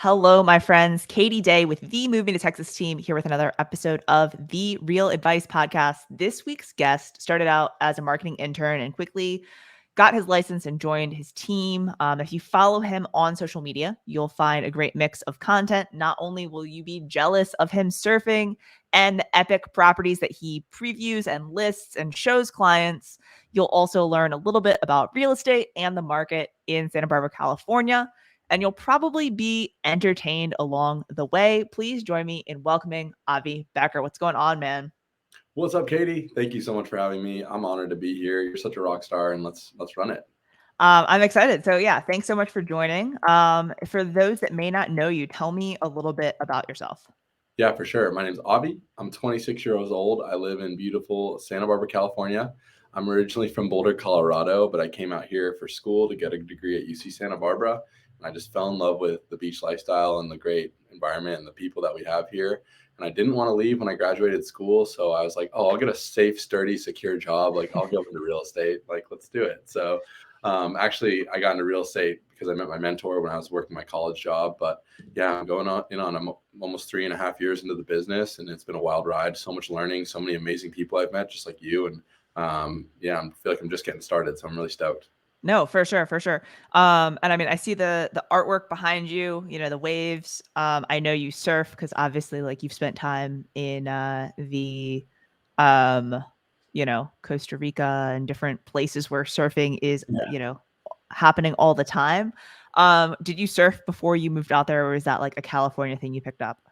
Hello, my friends. Katie Day with the Moving to Texas team here with another episode of the Real Advice Podcast. This week's guest started out as a marketing intern and quickly got his license and joined his team. If you follow him on social media, you'll find a great mix of content. Not only will you be jealous of him surfing and the epic properties that he previews and lists and shows clients, you'll also learn a little bit about real estate and the market in Santa Barbara, California, and you'll probably be entertained along the way. Please join me in welcoming Avi Becker. What's going on, man? What's up, Katie? Thank you so much for having me. I'm honored to be here. You're such a rock star, and let's run it. I'm excited. So yeah, thanks so much for joining. For those that may not know you, tell me a little bit about yourself. Yeah, for sure. My name's Avi. I'm 26 years old. I live in beautiful Santa Barbara, California. I'm originally from Boulder, Colorado, but I came out here for school to get a degree at UC Santa Barbara. And I just fell in love with the beach lifestyle and the great environment and the people that we have here. And I didn't want to leave when I graduated school. So I was like, oh, I'll get a safe, sturdy, secure job. Like, I'll go into real estate. Like, let's do it. So actually, I got into real estate because I met my mentor when I was working my college job. But yeah, I'm going on I'm almost 3.5 years into the business, and it's been a wild ride. So much learning, so many amazing people I've met, just like you. And yeah, I feel like I'm just getting started. So I'm really stoked. No, for sure, for sure. And I mean, I see the artwork behind you, the waves. I know you surf because obviously like you've spent time in the um, Costa Rica and different places where surfing is, happening all the time. Did you surf before you moved out there, or is that like a California thing you picked up?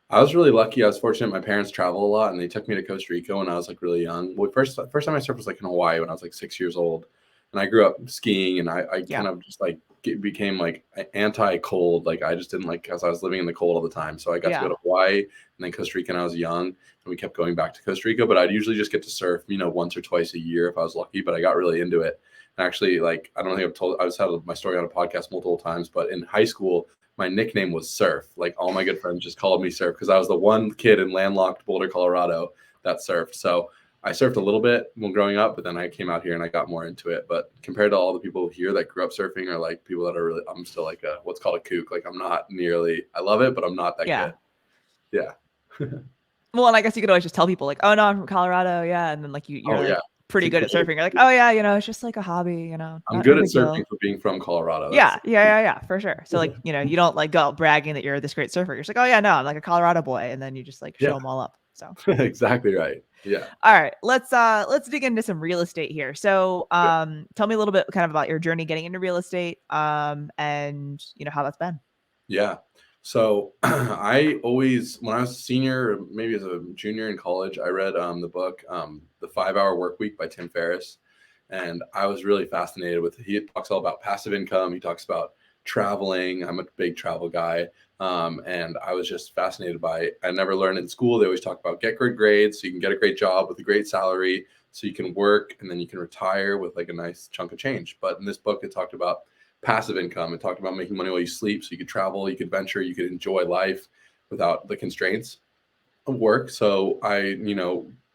I was really lucky. I was fortunate. My parents travel a lot, and they took me to Costa Rica when I was like really young. Well, first time I surfed was like in Hawaii when I was like 6 years old, and I grew up skiing, and I Yeah. kind of just like became like anti-cold. Like I just didn't like because I was living in the cold all the time. So I got to go Yeah. to Hawaii and then Costa Rica when I was young, and we kept going back to Costa Rica. But I'd usually just get to surf, once or twice a year if I was lucky. But I got really into it. And actually, like I don't think I've had my story on a podcast multiple times, but in high school, my nickname was Surf. Like all my good friends just called me Surf because I was the one kid in landlocked Boulder, Colorado that surfed. So I surfed a little bit when growing up, but then I came out here and I got more into it. But compared to all the people here that grew up surfing are like people that are really, I'm still like what's called a kook. Like I'm not nearly, I love it, but I'm not that Yeah. good. Yeah. Well, and I guess you could always just tell people like, "Oh no, I'm from Colorado." Yeah, and then like you're Oh like yeah. pretty good at surfing. You're like, "Oh yeah, it's just like a hobby, I'm no good at big surfing deal." for being from Colorado. Yeah, That's yeah, for sure. So like, you don't like go out bragging that you're this great surfer. You're just like, "Oh yeah, no, I'm like a Colorado boy," and then you just like show yeah, them all up. So, exactly right. Yeah. all right, let's dig into some real estate here. So, tell me a little bit kind of about your journey getting into real estate, and how that's been. Yeah. So I always, when I was a senior, or maybe as a junior in college, I read the book, The 5 Hour Work Week by Tim Ferriss. And I was really fascinated with it. He talks all about passive income. He talks about traveling. I'm a big travel guy. And I was just fascinated by it. I never learned in school. They always talk about get good grades so you can get a great job with a great salary so you can work and then you can retire with like a nice chunk of change. But in this book, it talked about passive income. It talked about making money while you sleep so you could travel, you could venture, you could enjoy life without the constraints of work. So I,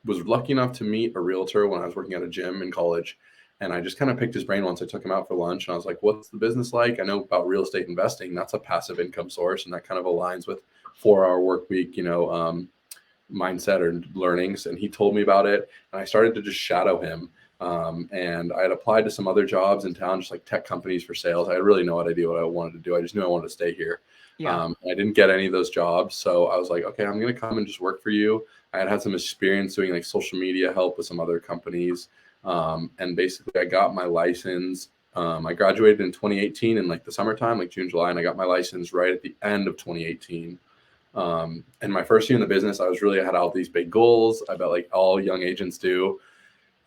was lucky enough to meet a realtor when I was working at a gym in college. And I just kind of picked his brain once I took him out for lunch. And I was like, what's the business like? I know about real estate investing. That's a passive income source. And that kind of aligns with 4 hour work week, mindset or learnings. And he told me about it. And I started to just shadow him. And I had applied to some other jobs in town, just like tech companies for sales. I had really no idea what I wanted to do. I just knew I wanted to stay here. Yeah. I didn't get any of those jobs. So I was like, okay, I'm going to come and just work for you. I had some experience doing like social media help with some other companies. And basically I got my license. I graduated in 2018 in like the summertime, like June, July, and I got my license right at the end of 2018. And my first year in the business, I had all these big goals. I bet like all young agents do.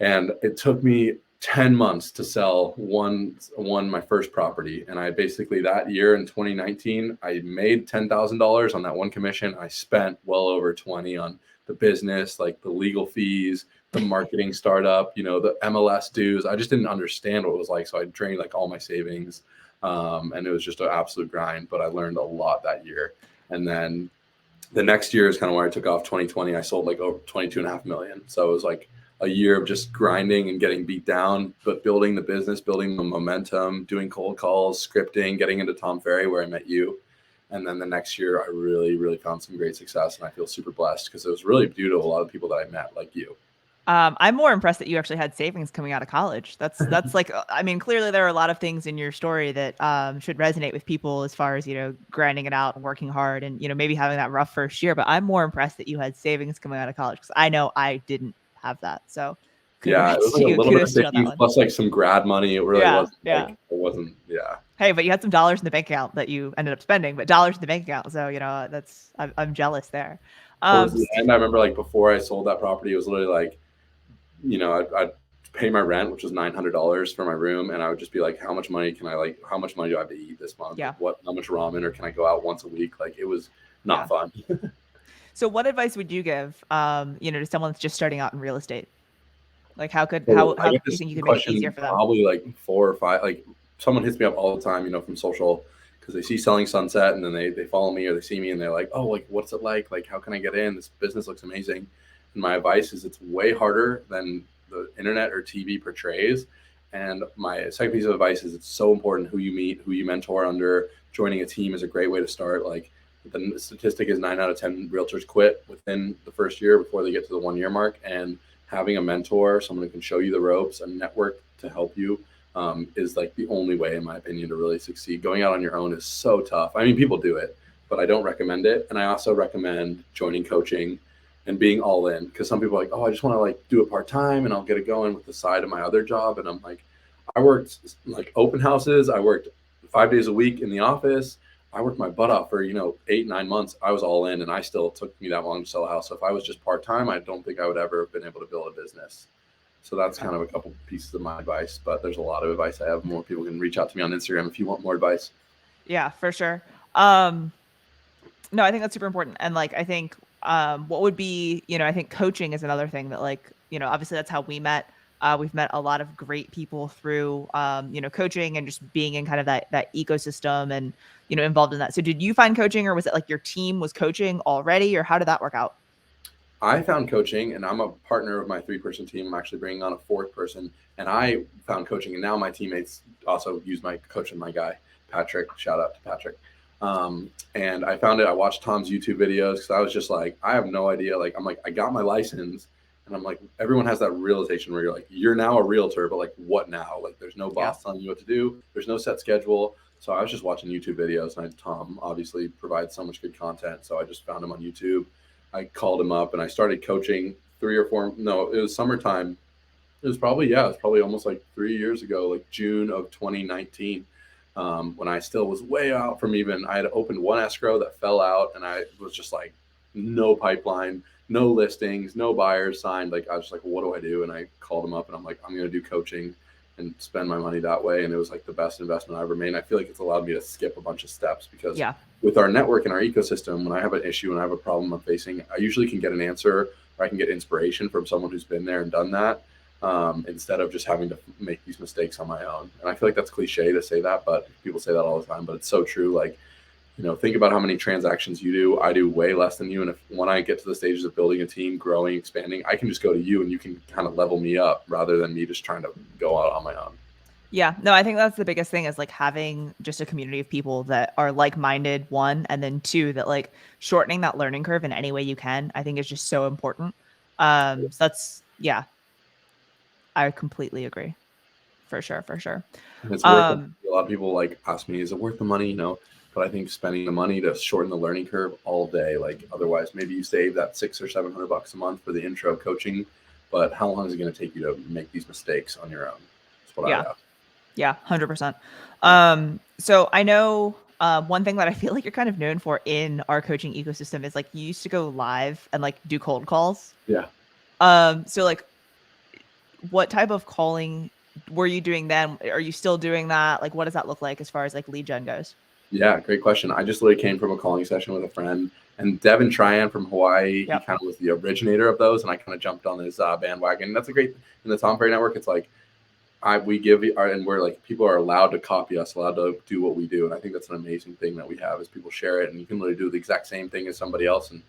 And it took me 10 months to sell my first property. And I basically that year in 2019, I made $10,000 on that one commission. I spent well over 20 on the business, like the legal fees, the marketing startup, the MLS dues. I just didn't understand what it was like. So I drained like all my savings. And it was just an absolute grind, but I learned a lot that year. And then the next year is kind of where I took off. 2020, I sold like over 22.5 million. So it was like a year of just grinding and getting beat down, but building the business, building the momentum, doing cold calls, scripting, getting into Tom Ferry where I met you. And then the next year, I really, really found some great success, and I feel super blessed because it was really due to a lot of people that I met, like you. I'm more impressed that you actually had savings coming out of college. That's like, I mean, clearly there are a lot of things in your story that should resonate with people as far as, grinding it out and working hard and, maybe having that rough first year. But I'm more impressed that you had savings coming out of college because I know I didn't have that. So Yeah, it was congrats like to a you. little bit of Kudos to you on that savings one. plus like some grad money. It really Yeah. wasn't like Yeah. it wasn't. Yeah. Hey, but you had some dollars in the bank account that you ended up spending, but dollars in the bank account. So, I'm jealous there. Towards the S- end, I remember like before I sold that property, it was literally like, I'd pay my rent, which was $900 for my room, and I would just be like, how much money do I have to eat this month? yeah. Like, how much ramen, or can I go out once a week? Like, it was not Yeah. fun. So what advice would you give, to someone that's just starting out in real estate? Like how could So I how do get you this think you could make it easier question for them? probably like 4 or 5. Like, someone hits me up all the time, from social, because they see Selling Sunset, and then they follow me, or they see me and they're like, oh, like, what's it like? Like, how can I get in? This business looks amazing. And my advice is it's way harder than the internet or TV portrays. And my second piece of advice is it's so important who you meet, who you mentor under. Joining a team is a great way to start. Like, the statistic is 9 out of 10 realtors quit within the first year before they get to the 1 year mark. And having a mentor, someone who can show you the ropes, a network to help you, is like the only way, in my opinion, to really succeed. Going out on your own is so tough. I mean, people do it, but I don't recommend it. And I also recommend joining coaching and being all in, because some people are like, oh, I just want to like do it part time and I'll get it going with the side of my other job. And I'm like, I worked like open houses. I worked 5 days a week in the office. I worked my butt off for 8-9 months. I was all in, and I still took me that long to sell a house. So if I was just part time, I don't think I would ever have been able to build a business. So that's Okay. kind of a couple pieces of my advice. But there's a lot of advice I have. More people can reach out to me on Instagram if you want more advice. Yeah, for sure. Um, no, I think that's super important. And like I think what would be, I think coaching is another thing that like, obviously that's how we met. We've met a lot of great people through coaching and just being in kind of that ecosystem and involved in that. So did you find coaching or was it like your team was coaching already or how did that work out? I found coaching, and I'm a partner of my 3-person team. I'm actually bringing on a 4th person, and I found coaching, and now my teammates also use my coach and my guy, Patrick. Shout out to Patrick. And I found it. I watched Tom's YouTube videos because I was just like, I have no idea. Like, I'm like, I got my license, and I'm like, everyone has that realization where you're like, you're now a realtor, but like, what now? Like, there's no Yeah. boss telling you what to do. There's no set schedule. So I was just watching YouTube videos, and Tom obviously provides so much good content. So I just found him on YouTube. I called him up and I started coaching 3 or 4. No, it was summertime. It was probably almost like 3 years ago, like June of 2019, when I still was way out from even. I had opened one escrow that fell out, and I was just like, no pipeline, no listings, no buyers signed. Like, I was just like, what do I do? And I called him up and I'm like, I'm going to do coaching and spend my money that way. And it was like the best investment I ever made. And I feel like it's allowed me to skip a bunch of steps because Yeah. with our network and our ecosystem, when I have an issue and I have a problem I'm facing, I usually can get an answer, or I can get inspiration from someone who's been there and done that, instead of just having to make these mistakes on my own. And I feel like that's cliche to say that, but people say that all the time, but it's so true. Like, think about how many transactions you do. I do way less than you. And when I get to the stages of building a team, growing, expanding, I can just go to you and you can kind of level me up rather than me just trying to go out on my own. Yeah. No, I think that's the biggest thing is like having just a community of people that are like-minded, one, and then two, that like shortening that learning curve in any way you can, I think is just so important. So that's yeah, I completely agree. For sure, for sure. And it's worth it. Um, A lot of people like ask me, is it worth the money? But I think spending the money to shorten the learning curve all day, like otherwise maybe you save that $600 or $700 a month for the intro coaching, but how long is it going to take you to make these mistakes on your own? That's what I would yeah. ask. Yeah, 100%. So I know one thing that I feel like you're kind of known for in our coaching ecosystem is like you used to go live and like do cold calls. Yeah. So like what type of calling were you doing then? Are you still doing that? Like what does that look like as far as like lead gen goes? Yeah, great question. I just literally came from a calling session with a friend, and Devin Tryon from Hawaii. He Yep. kind of was the originator of those, and I kind of jumped on his bandwagon. That's a great in the Tom Ferry Network. It's like we give our, and we're like, people are allowed to copy us, allowed to do what we do, and I think that's an amazing thing that we have is people share it, and you can literally do the exact same thing as somebody else, and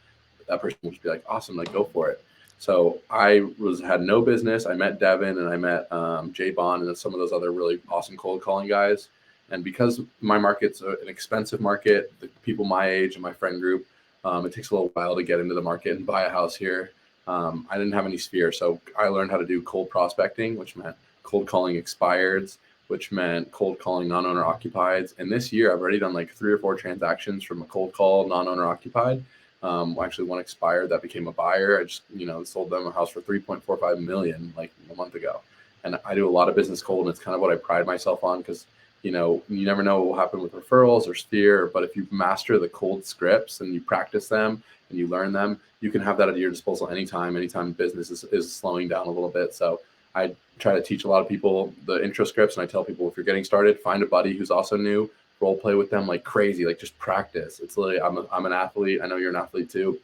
that person will just be like, awesome, like go for it. So I had no business. I met Devin and I met Jay Bond and some of those other really awesome cold calling guys. And because my market's an expensive market, the people my age and my friend group, it takes a little while to get into the market and buy a house here. I didn't have any sphere. So I learned how to do cold prospecting, which meant cold calling expireds, which meant cold calling non-owner occupieds. And this year I've already done like 3 or 4 transactions from a cold call non-owner occupied. Actually one expired that became a buyer. I just, sold them a house for 3.45 million like a month ago. And I do a lot of business cold, and it's kind of what I pride myself on, because you never know what will happen with referrals or sphere, but if you master the cold scripts and you practice them and you learn them, you can have that at your disposal anytime business is slowing down a little bit. So I try to teach a lot of people the intro scripts, and I tell people, if you're getting started, find a buddy who's also new, role play with them like crazy, like just practice. It's literally, I'm an athlete. I know you're an athlete too.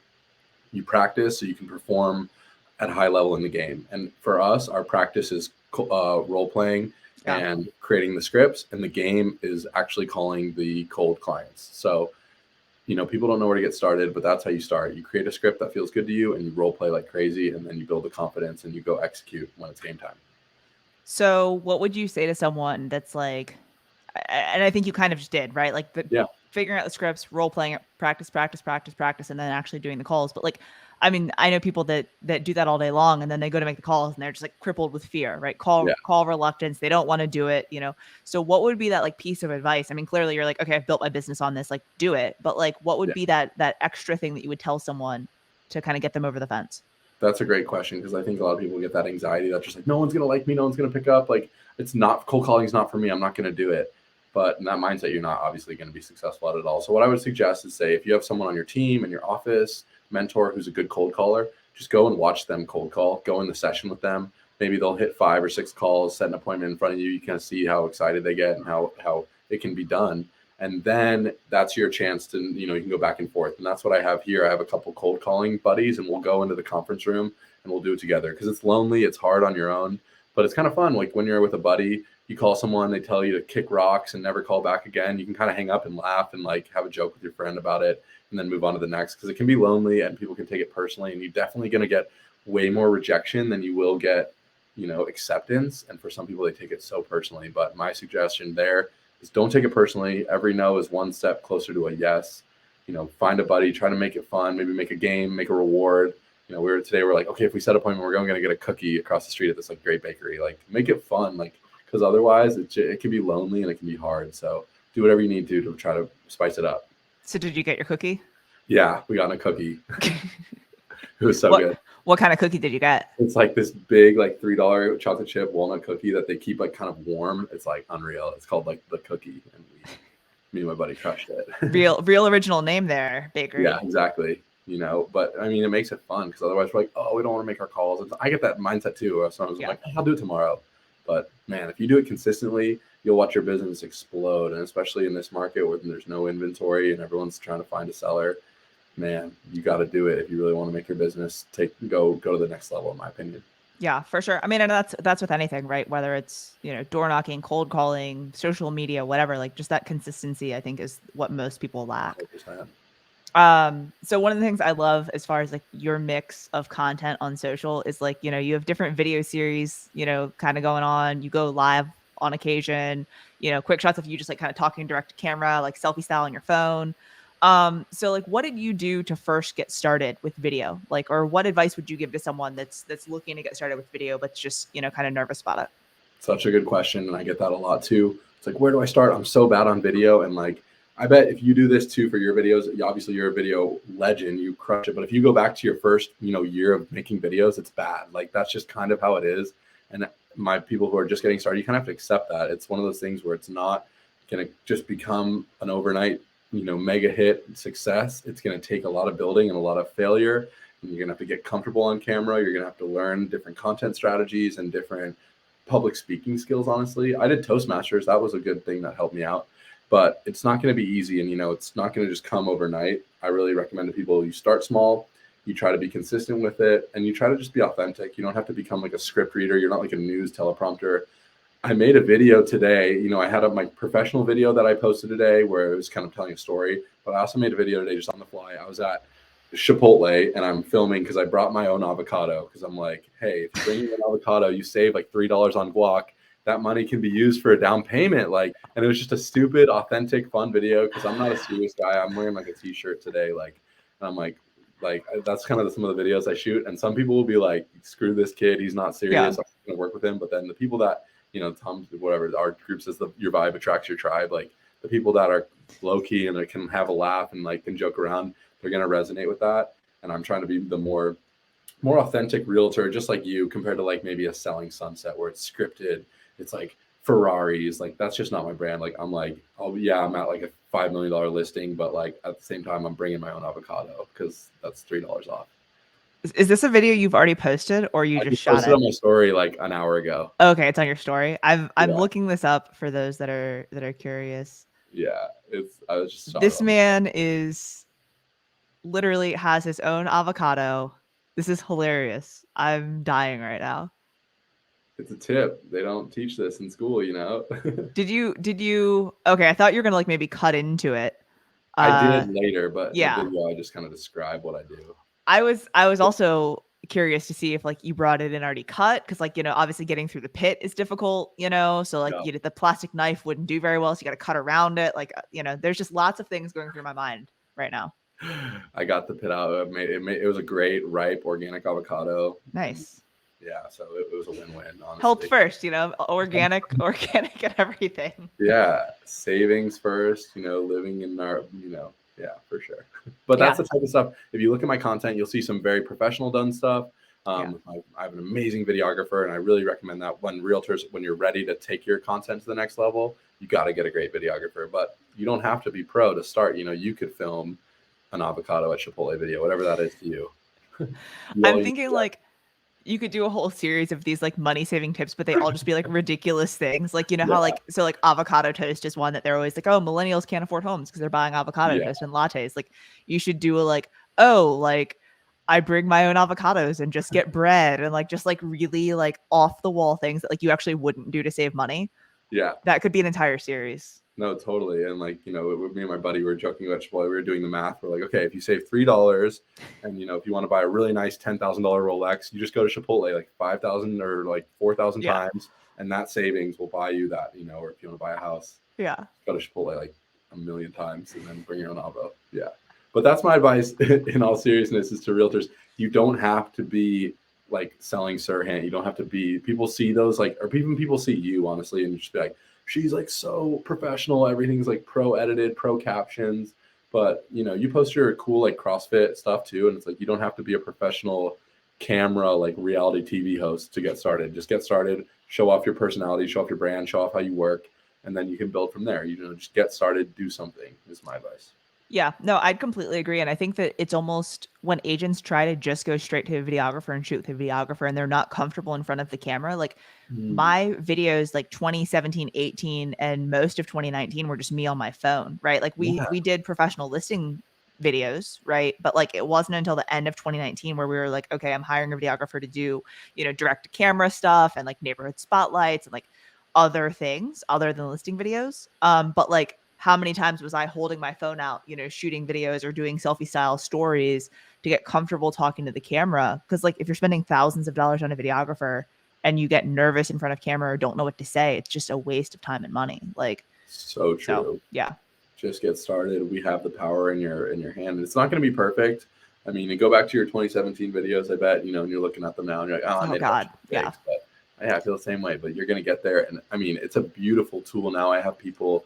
You practice so you can perform at a high level in the game. And for us, our practice is role playing and creating the scripts, and the game is actually calling the cold clients. So, people don't know where to get started, but that's how you start. You create a script that feels good to you, and you role play like crazy, and then you build the confidence and you go execute when it's game time. So what would you say to someone that's like, and I think you kind of just did, right? Like figuring out the scripts, role playing it, practice, and then actually doing the calls. But like, I mean, I know people that do that all day long, and then they go to make the calls and they're just like crippled with fear, right? Call reluctance. They don't want to do it, So what would be that like piece of advice? I mean, clearly you're like, okay, I've built my business on this, like do it. But like, what would be that extra thing that you would tell someone to kind of get them over the fence? That's a great question, because I think a lot of people get that anxiety that's just like, no one's going to like me. No one's going to pick up. Like, it's not, cold calling is not for me. I'm not going to do it. But in that mindset, you're not obviously going to be successful at it all. So what I would suggest is, say, if you have someone on your team, in your office, mentor who's a good cold caller, just go and watch them cold call, go in the session with them. Maybe they'll hit 5 or 6 calls, set an appointment in front of you. You kind of see how excited they get and how it can be done. And then that's your chance to, you can go back and forth. And that's what I have here. I have a couple cold calling buddies, and we'll go into the conference room and we'll do it together, because it's lonely. It's hard on your own, but it's kind of fun. Like when you're with a buddy, you call someone, they tell you to kick rocks and never call back again. You can kind of hang up and laugh and like have a joke with your friend about it, and then move on to the next, because it can be lonely and people can take it personally, and you're definitely going to get way more rejection than you will get, acceptance. And for some people, they take it so personally. But my suggestion there is, don't take it personally. Every no is one step closer to a yes. Find a buddy, try to make it fun, maybe make a game, make a reward. We're like, okay, if we set an appointment, we're going to get a cookie across the street at this like great bakery. Like, make it fun, like, because otherwise it can be lonely and it can be hard. So do whatever you need to try to spice it up. So did you get your cookie? Yeah, we got a cookie. It was so good. What kind of cookie did you get? It's like this big, like $3 chocolate chip walnut cookie that they keep like kind of warm. It's like unreal. It's called like the cookie, and me and my buddy crushed it. real original name there, bakery. Yeah, exactly. But I mean, it makes it fun, because otherwise we're like, oh, we don't want to make our calls. And I get that mindset too. So I was like, I'll do it tomorrow. But man, if you do it consistently, you'll watch your business explode. And especially in this market where there's no inventory and everyone's trying to find a seller, man, you got to do it if you really want to make your business go to the next level, in my opinion. Yeah, for sure. I mean, and that's with anything, right? Whether it's, door knocking, cold calling, social media, whatever, like just that consistency, I think, is what most people lack. 100%. So one of the things I love as far as like your mix of content on social is like, you have different video series, kind of going on. You go live on occasion, quick shots of you just like kind of talking direct to camera, like selfie style on your phone. So like, what did you do to first get started with video? Like, or what advice would you give to someone that's looking to get started with video, but just, kind of nervous about it? Such a good question. And I get that a lot too. It's like, where do I start? I'm so bad on video. And like, I bet if you do this too for your videos, obviously you're a video legend, you crush it. But if you go back to your first, year of making videos, it's bad. Like, that's just kind of how it is. And my people who are just getting started, you kind of have to accept that. It's one of those things where it's not going to just become an overnight, mega hit success. It's going to take a lot of building and a lot of failure. And you're going to have to get comfortable on camera. You're going to have to learn different content strategies and different public speaking skills. Honestly, I did Toastmasters. That was a good thing that helped me out. But it's not going to be easy, and it's not going to just come overnight. I really recommend to people, you start small, you try to be consistent with it, and you try to just be authentic. You don't have to become like a script reader. You're not like a news teleprompter. I made a video today. I had my professional video that I posted today where it was kind of telling a story, but I also made a video today just on the fly. I was at Chipotle and I'm filming because I brought my own avocado, because I'm like, hey, if you bring in an avocado, you save like $3 on guac. that money can be used for a down payment. Like, and it was just a stupid, authentic, fun video because I'm not a serious guy. I'm wearing like a t-shirt today. Like, and I'm like that's kind of some of the videos I shoot. And some people will be like, screw this kid. He's not serious. I'm going to work with him. But then the people that, Tom, whatever, our group says your vibe attracts your tribe. Like the people that are low key and they can have a laugh and like can joke around, they're going to resonate with that. And I'm trying to be the more authentic realtor, just like you, compared to like maybe a Selling Sunset where it's scripted. It's like Ferraris. Like that's just not my brand. Like I'm like, oh yeah, I'm at like a $5 million listing, but like at the same time, I'm bringing my own avocado because that's $3 off. Is this a video you've already posted or you just shot posted it? on my story like an hour ago. Okay, it's on your story. I'm looking this up for those that are curious. Yeah, I was just shot this man is literally has his own avocado. This is hilarious. I'm dying right now. It's a tip. They don't teach this in school, Did you okay, I thought you were gonna like maybe cut into it. I did later, but yeah. in the video I just kind of describe what I do. I was also curious to see if like you brought it in already cut because like obviously getting through the pit is difficult, so like the plastic knife wouldn't do very well, so you got to cut around it, like there's just lots of things going through my mind right now. I got the pit out. It was a great ripe organic avocado. Nice. Yeah, so it was a win-win, honestly. Health first, organic and everything. Yeah, savings first, living in our, yeah, for sure. But that's the type of stuff. If you look at my content, you'll see some very professional done stuff. I have an amazing videographer, and I really recommend that when you're ready to take your content to the next level, you got to get a great videographer. But you don't have to be pro to start. You could film an avocado at Chipotle video, whatever that is to you. I'm thinking like you could do a whole series of these like money saving tips, but they all just be like ridiculous things. Like, how like, so like avocado toast is one that they're always like, oh, millennials can't afford homes because they're buying avocado toast and lattes. Like you should do a like, oh, like I bring my own avocados and just get bread and like, just like really like off the wall things that like you actually wouldn't do to save money. Yeah. That could be an entire series. No, totally. And like, with me and my buddy, we were joking about Chipotle. We were doing the math. We're like, okay, if you save $3 and, if you want to buy a really nice $10,000 Rolex, you just go to Chipotle like 5,000 or like 4,000 times. And that savings will buy you that, or if you want to buy a house, go to Chipotle like a million times and then bring your own avo. Yeah. But that's my advice in all seriousness is to realtors. You don't have to be like selling Sirhan. You don't have to be, people see those like, or even people see you honestly and just be like, she's like so professional. Everything's like pro edited, pro captions. But you post your cool like CrossFit stuff too. And it's like you don't have to be a professional camera like reality TV host to get started. Just get started, show off your personality, show off your brand, show off how you work, and then you can build from there. Just get started, do something is my advice. Yeah, no, I'd completely agree. And I think that it's almost when agents try to just go straight to a videographer and shoot with a videographer and they're not comfortable in front of the camera. Like my videos, like 2017, 18, and most of 2019 were just me on my phone, right? Like we did professional listing videos, right? But like it wasn't until the end of 2019 where we were like, okay, I'm hiring a videographer to do, direct to camera stuff and like neighborhood spotlights and like other things other than listing videos. But like, how many times was I holding my phone out, shooting videos or doing selfie style stories to get comfortable talking to the camera? Because like if you're spending thousands of dollars on a videographer and you get nervous in front of camera or don't know what to say, it's just a waste of time and money. Like so true. So, yeah. Just get started. We have the power in your hand. It's not going to be perfect. I mean, you go back to your 2017 videos, I bet, and you're looking at them now and you're like, oh, I made God. Yeah. But I feel the same way, but you're going to get there. And I mean, it's a beautiful tool. Now I have people,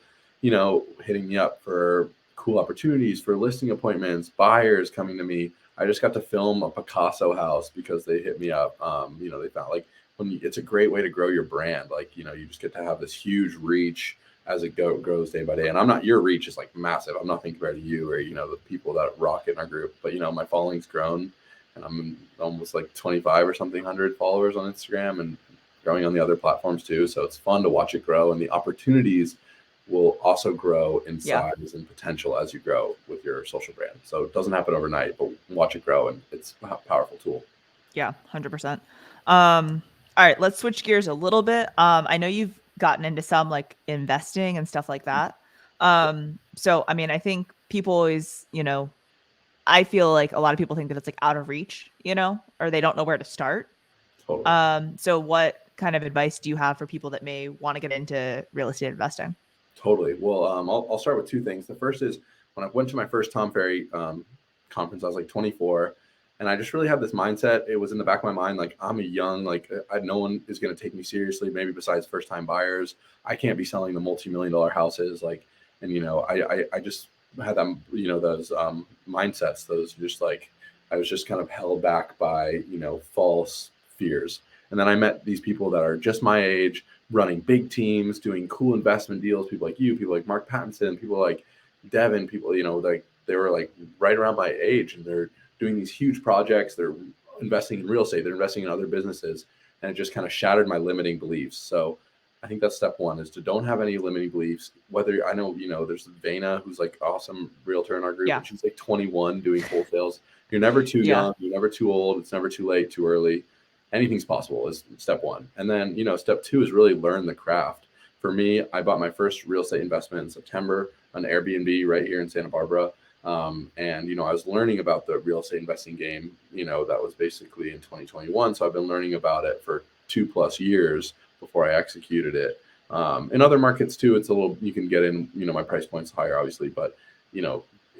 hitting me up for cool opportunities, for listing appointments, buyers coming to me. I just got to film a Picasso house because they hit me up. They found like it's a great way to grow your brand. Like, you just get to have this huge reach as it grows day by day. And your reach is like massive. I'm nothing compared to you or, the people that rock in our group, but my following's grown and I'm almost like 25 or something 100 followers on Instagram and growing on the other platforms too. So it's fun to watch it grow and the opportunities will also grow in size and potential as you grow with your social brand. So it doesn't happen overnight, but watch it grow and it's a powerful tool. Yeah, 100%. All right, let's switch gears a little bit. I know you've gotten into some like investing and stuff like that. So, I mean, I think people always, I feel like a lot of people think that it's like out of reach, or they don't know where to start. Totally. So what kind of advice do you have for people that may want to get into real estate investing? Totally. Well, I'll start with two things. The first is when I went to my first Tom Ferry conference, I was like 24, and I just really had this mindset. It was in the back of my mind, like I'm a young, like no one is going to take me seriously, maybe besides first time buyers. I can't be selling the multi-million-dollar houses, like, and I just had them, those mindsets, those just like I was just kind of held back by false fears. And then I met these people that are just my age, running big teams, doing cool investment deals. People like you, people like Mark Pattinson, people like Devin, people, like they were like right around my age, and they're doing these huge projects. They're investing in real estate. They're investing in other businesses, and it just kind of shattered my limiting beliefs. So I think that's step one, is to don't have any limiting beliefs. Whether I know, there's Vana, who's like awesome realtor in our group, Yeah. and she's like 21 doing wholesales. You're never too Yeah. young. You're never too old. It's never too late, too early. Anything's possible is step one. And then, step two is really learn the craft. For me, I bought my first real estate investment in September on Airbnb right here in Santa Barbara. And, I was learning about the real estate investing game, that was basically in 2021. So I've been learning about it for 2+ years before I executed it. In other markets too, it's a little, you can get in, my price point's higher, obviously, but,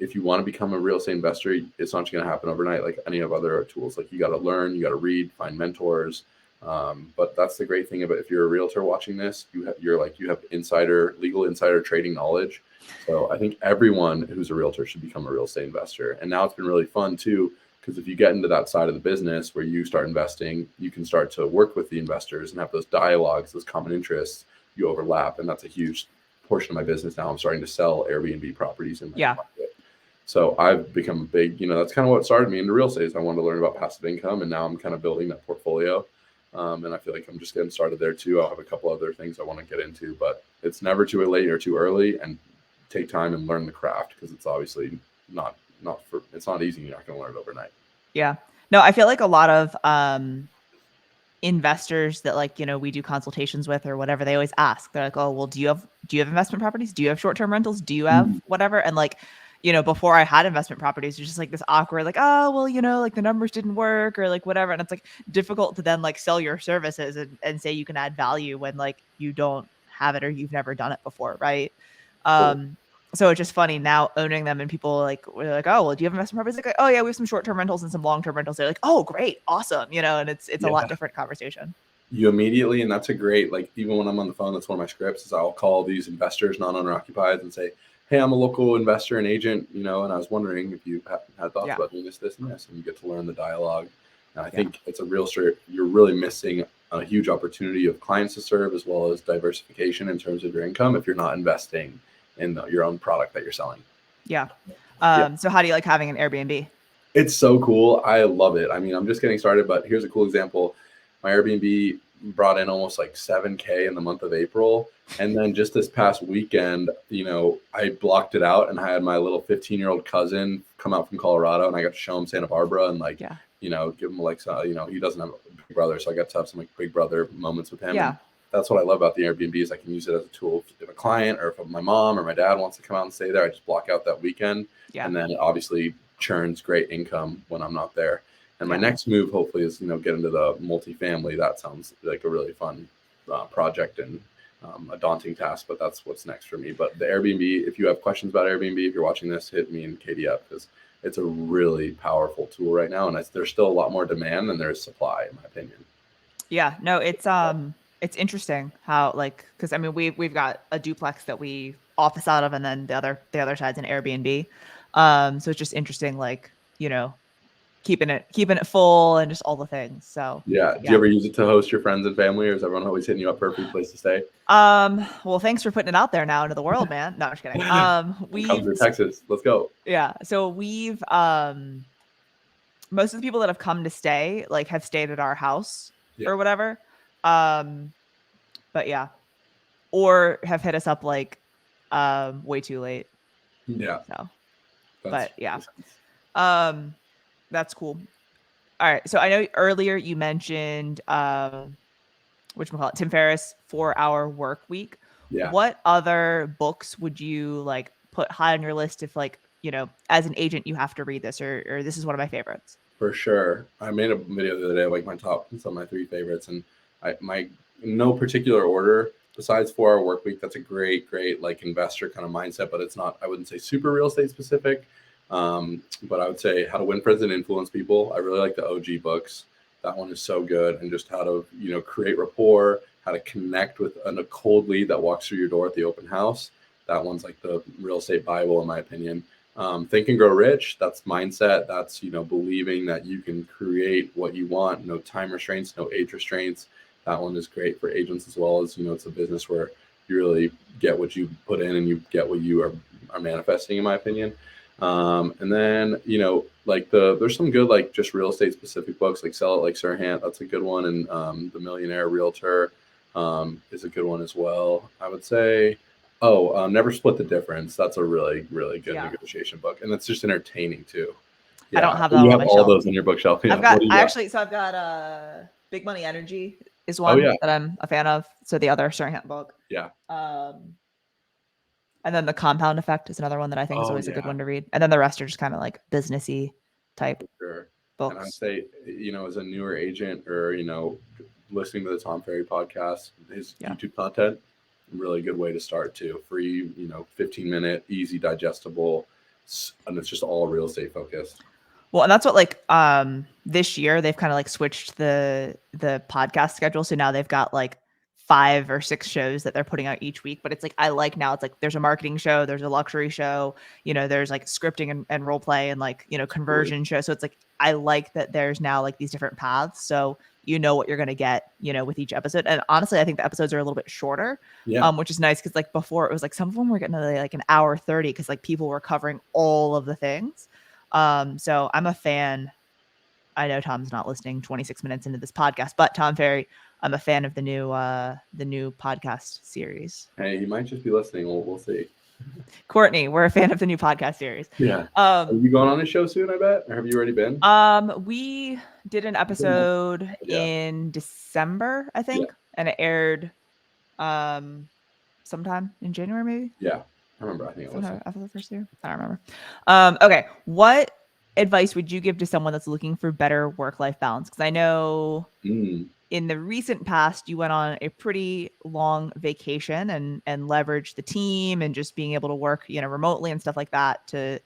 if you want to become a real estate investor, it's not going to happen overnight like any of other tools. Like you got to learn, you got to read, find mentors. But that's the great thing about, if you're a realtor watching this, you have legal insider trading knowledge. So I think everyone who's a realtor should become a real estate investor. And now it's been really fun too, because if you get into that side of the business where you start investing, you can start to work with the investors and have those dialogues, those common interests, you overlap. And that's a huge portion of my business now. I'm starting to sell Airbnb properties in my market. So I've become big, that's kind of what started me into real estate, is I wanted to learn about passive income, and now I'm kind of building that portfolio. And I feel like I'm just getting started there too. I'll have a couple other things I want to get into, but it's never too late or too early, and take time and learn the craft, because it's obviously it's not easy. You're not going to learn it overnight. Yeah. No, I feel like a lot of investors that we do consultations with or whatever, they always ask, they're like, oh, well, do you have investment properties? Do you have short-term rentals? Do you have whatever? And before I had investment properties, it's just like this awkward, like, oh, well, like the numbers didn't work or like whatever. And it's like difficult to then like sell your services and say you can add value when like you don't have it or you've never done it before. Right. So it's just funny now owning them, and people we're like, oh, well, do you have investment properties? Like, oh yeah, we have some short-term rentals and some long-term rentals. They're like, oh, great. Awesome. And it's a lot different conversation. You immediately, and that's a great, like, even when I'm on the phone, that's one of my scripts, is I'll call these investors, non-owner occupied, and say, hey, I'm a local investor and agent, and I was wondering if you had thoughts about doing this, and this, and you get to learn the dialogue. And I think it's a real story. You're really missing a huge opportunity of clients to serve, as well as diversification in terms of your income, if you're not investing in your own product that you're selling. Yeah. So how do you like having an Airbnb? It's so cool. I love it. I mean, I'm just getting started, but here's a cool example. My Airbnb brought in almost like 7K in the month of April. And then just this past weekend, I blocked it out, and I had my little 15-year-old cousin come out from Colorado, and I got to show him Santa Barbara and give him like, he doesn't have a big brother. So I got to have some like big brother moments with him. Yeah. And that's what I love about the Airbnb, is I can use it as a tool if a client or if my mom or my dad wants to come out and stay there. I just block out that weekend. Yeah. And then it obviously churns great income when I'm not there. And my next move, hopefully, is, get into the multifamily. That sounds like a really fun project and a daunting task, but that's what's next for me. But the Airbnb, if you have questions about Airbnb, if you're watching this, hit me and Katie up, because it's a really powerful tool right now. And there's still a lot more demand than there is supply, in my opinion. Yeah, no, it's interesting how because I mean, we've got a duplex that we office out of, and then the other side's an Airbnb. So it's just interesting, keeping it full and just all the things. So yeah. Do you ever use it to host your friends and family, or is everyone always hitting you up for a free place to stay? Well, thanks for putting it out there now into the world, man. No, I'm just kidding. Come to Texas. Let's go. Yeah. So we've most of the people that have come to stay have stayed at our house or whatever. But yeah. Or have hit us up way too late. Yeah. So but yeah. That's cool. All right. So I know earlier you mentioned Tim Ferriss, 4-Hour Work Week. Yeah. What other books would you put high on your list if as an agent you have to read this, or this is one of my favorites? For sure. I made a video the other day of my top, some of my 3 favorites, and my no particular order. Besides 4 Hour Work Week, that's a great like investor kind of mindset, but it's not, I wouldn't say super real estate specific. But I would say How to Win Friends and Influence People. I really like the OG books. That one is so good. And just how to, create rapport, how to connect with a cold lead that walks through your door at the open house. That one's like the real estate Bible, in my opinion. Think and Grow Rich. That's mindset. That's, believing that you can create what you want. No time restraints, no age restraints. That one is great for agents as well as, it's a business where you really get what you put in and you get what you are manifesting, in my opinion. And then, there's some good, like just real estate specific books, like Sell It Like Sirhan. That's a good one. And The Millionaire Realtor is a good one as well. I would say, Never Split the Difference. That's a really, really good negotiation book. And it's just entertaining too. Yeah. I don't have that you on have my all shelf. those on your bookshelf. Yeah. I've got Big Money Energy is one that I'm a fan of. So the other Sirhan book. Yeah. And then The Compound Effect is another one that I think is always a good one to read. And then the rest are just kind of like businessy type books. And I'd say, as a newer agent or, listening to the Tom Ferry podcast, his YouTube content, really good way to start too. Free, 15-minute, easy, digestible, and it's just all real estate focused. Well, and that's what this year they've kind of like switched the podcast schedule. So now they've got like 5 or 6 shows that they're putting out each week. But it's like, now it's like there's a marketing show, there's a luxury show, there's like scripting and role play and like, conversion show. So it's like, I like that there's now like these different paths. So you know what you're going to get, with each episode. And honestly, I think the episodes are a little bit shorter, which is nice. Cause like before it was like some of them were getting to like an hour 30 because like people were covering all of the things. So I'm a fan. I know Tom's not listening 26 minutes into this podcast, but Tom Ferry, I'm a fan of the new podcast series. Hey, he might just be listening. We'll see. Courtney, we're a fan of the new podcast series. Yeah. Are you going on a show soon, I bet? Or have you already been? We did an episode in December, I think, and it aired sometime in January, maybe. Yeah. I remember. I think it was after the first year. I don't remember. Okay. What advice would you give to someone that's looking for better work-life balance? Because I know in the recent past, you went on a pretty long vacation and leveraged the team and just being able to work, remotely and stuff like that to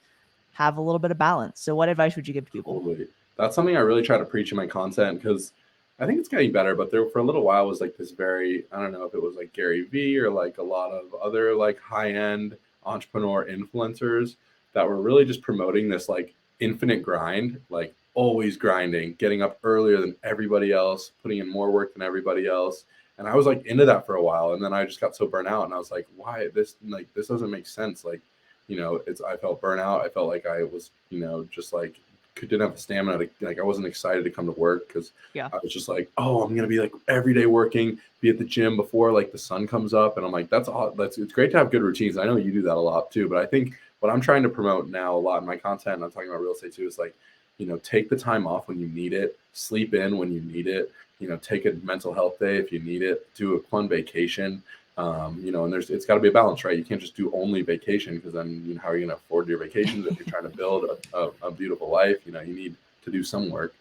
have a little bit of balance. So what advice would you give to people? Totally. That's something I really try to preach in my content because I think it's getting better, but there for a little while was like this very, I don't know if it was like Gary Vee or like a lot of other like high-end entrepreneur influencers that were really just promoting this like infinite grind, like always grinding, getting up earlier than everybody else, putting in more work than everybody else. And I was like into that for a while. And then I just got so burnt out and I was like, why this doesn't make sense. Like, I felt burnout. I felt like I was, just like didn't have the stamina to, like, I wasn't excited to come to work because I was just like, oh, I'm going to be like every day working, be at the gym before like the sun comes up. And I'm like, it's great to have good routines. I know you do that a lot too, but I think what I'm trying to promote now a lot in my content, and I'm talking about real estate too, is like, take the time off when you need it, sleep in when you need it, take a mental health day if you need it, do a fun vacation. And it's got to be a balance, right? You can't just do only vacation because then, how are you going to afford your vacations if you're trying to build a beautiful life? You need to do some work.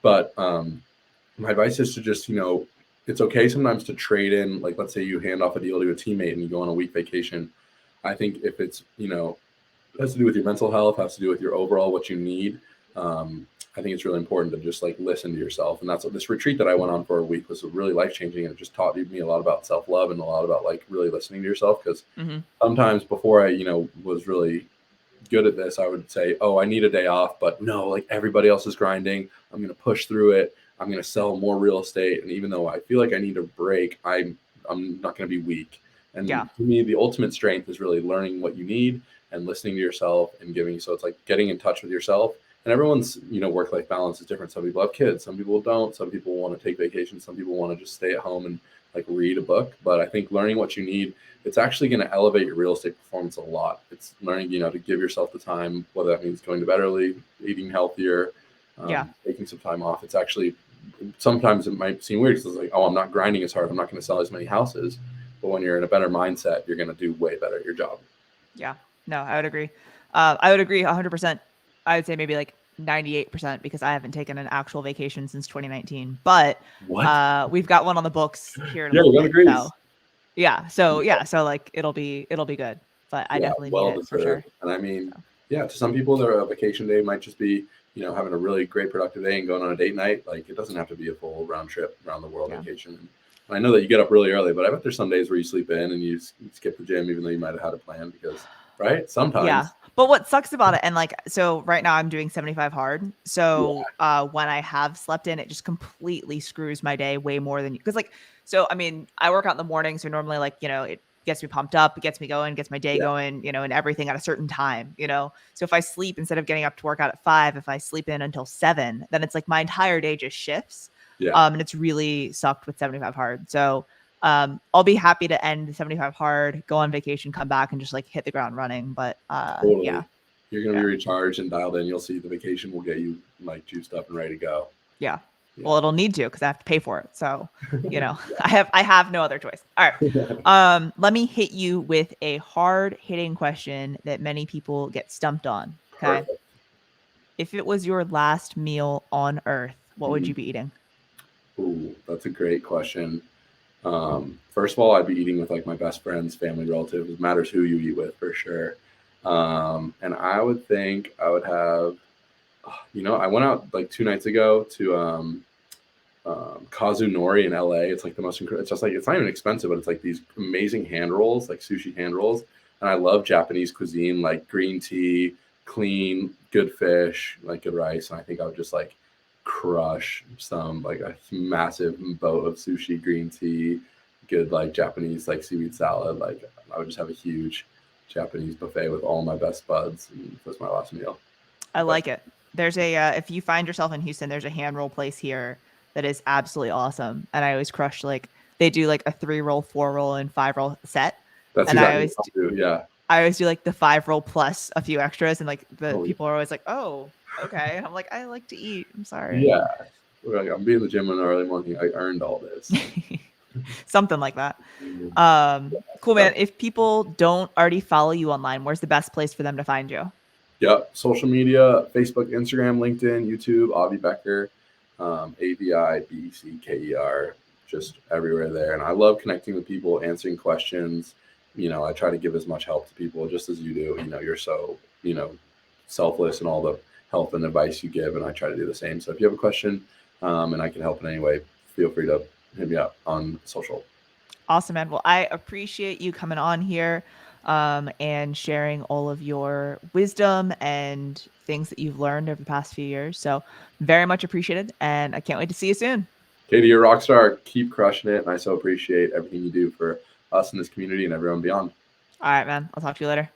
But my advice is to just, it's okay sometimes to trade in, like, let's say you hand off a deal to a teammate and you go on a week vacation. I think if it's, has to do with your mental health, has to do with your overall what you need. I think it's really important to just like listen to yourself. And that's what this retreat that I went on for a week was really life-changing. And it just taught me a lot about self-love and a lot about like really listening to yourself. Because sometimes before I, was really good at this, I would say, oh, I need a day off, but no, like everybody else is grinding. I'm going to push through it. I'm going to sell more real estate. And even though I feel like I need a break, I'm not going to be weak. And to me, the ultimate strength is really learning what you need and listening to yourself and giving. So it's like getting in touch with yourself. And everyone's, work-life balance is different. Some people have kids, some people don't. Some people want to take vacations. Some people want to just stay at home and like read a book. But I think learning what you need, it's actually going to elevate your real estate performance a lot. It's learning, to give yourself the time, whether that means going to bed early, eating healthier, taking some time off. It's actually, sometimes it might seem weird because it's like, oh, I'm not grinding as hard. I'm not going to sell as many houses. But when you're in a better mindset, you're going to do way better at your job. Yeah, no, I would agree. I would agree 100%. I would say maybe like 98% because I haven't taken an actual vacation since 2019. But What? we've got one on the books here in a Yeah, little you're going to bit. So Greece. yeah, so like it'll be good. But I Yeah, definitely need well it for deserved. sure. And I mean, So yeah, to some people, their vacation day might just be, having a really great productive day and going on a date night. Like it doesn't have to be a full round trip around the world yeah. vacation. And I know that you get up really early, but I bet there's some days where you sleep in and you skip the gym, even though you might have had a plan because, right? Yeah. Sometimes. But what sucks about it, and like, so right now I'm doing 75 hard. Yeah. So when I have slept in, it just completely screws my day way more than because like, so I mean, I work out in the morning, so normally like, it gets me pumped up, it gets me going, gets my day Yeah. going, and everything at a certain time. So if I sleep instead of getting up to work out at 5, if I sleep in until 7, then it's like my entire day just shifts. Yeah. And it's really sucked with 75 hard. So I'll be happy to end the 75 hard, go on vacation, come back and just like hit the ground running. But yeah, Totally. You're going to be yeah, recharged and dialed in. You'll see the vacation will get you like juiced up and ready to go. yeah. Yeah. Well, it'll need to because I have to pay for it. So, Yeah. I have no other choice. All right. Let me hit you with a hard hitting question that many people get stumped on. Okay. Perfect. If it was your last meal on earth, what would Mhm. you be eating? Ooh, that's a great question. First of all, I'd be eating with like my best friends, family, relatives. It matters who you eat with for sure. And I would think I would have, I went out like 2 nights ago to Kazunori in LA. It's like the most incredible. It's just like it's not even expensive, but it's like these amazing hand rolls, like sushi hand rolls. And I love Japanese cuisine, like green tea, clean, good fish, like good rice. And I think I would just like crush some like a massive boat of sushi, green tea, good like Japanese like seaweed salad. Like I would just have a huge Japanese buffet with all my best buds. And that's my last meal. I But like it. There's a if you find yourself in Houston, there's a hand roll place here that is absolutely awesome. And I always crush like they do like a 3 roll, 4 roll, and 5 roll set. that's And I exactly what always I'll do. Yeah. I always do like the 5 roll plus a few extras, and like the Oh, people are always like, "Oh, okay." And I'm like, "I like to eat. I'm sorry." yeah. Like, I'm being in the gym in the early morning. I earned all this. Something like that. Cool, man. So, If people don't already follow you online, where's the best place for them to find you? yep. Social media: Facebook, Instagram, LinkedIn, YouTube. Avi Becker, AVIBECKER, just everywhere there. And I love connecting with people, answering questions. I try to give as much help to people just as you do. You're so selfless in all the help and advice you give, and I try to do the same. So if you have a question, and I can help in any way, feel free to hit me up on social. Awesome, man. Well, I appreciate you coming on here and sharing all of your wisdom and things that you've learned over the past few years. So, very much appreciated. And I can't wait to see you soon. Katie, you're a rock star. Keep crushing it, and I so appreciate everything you do for us in this community and everyone beyond. All right, man. I'll talk to you later.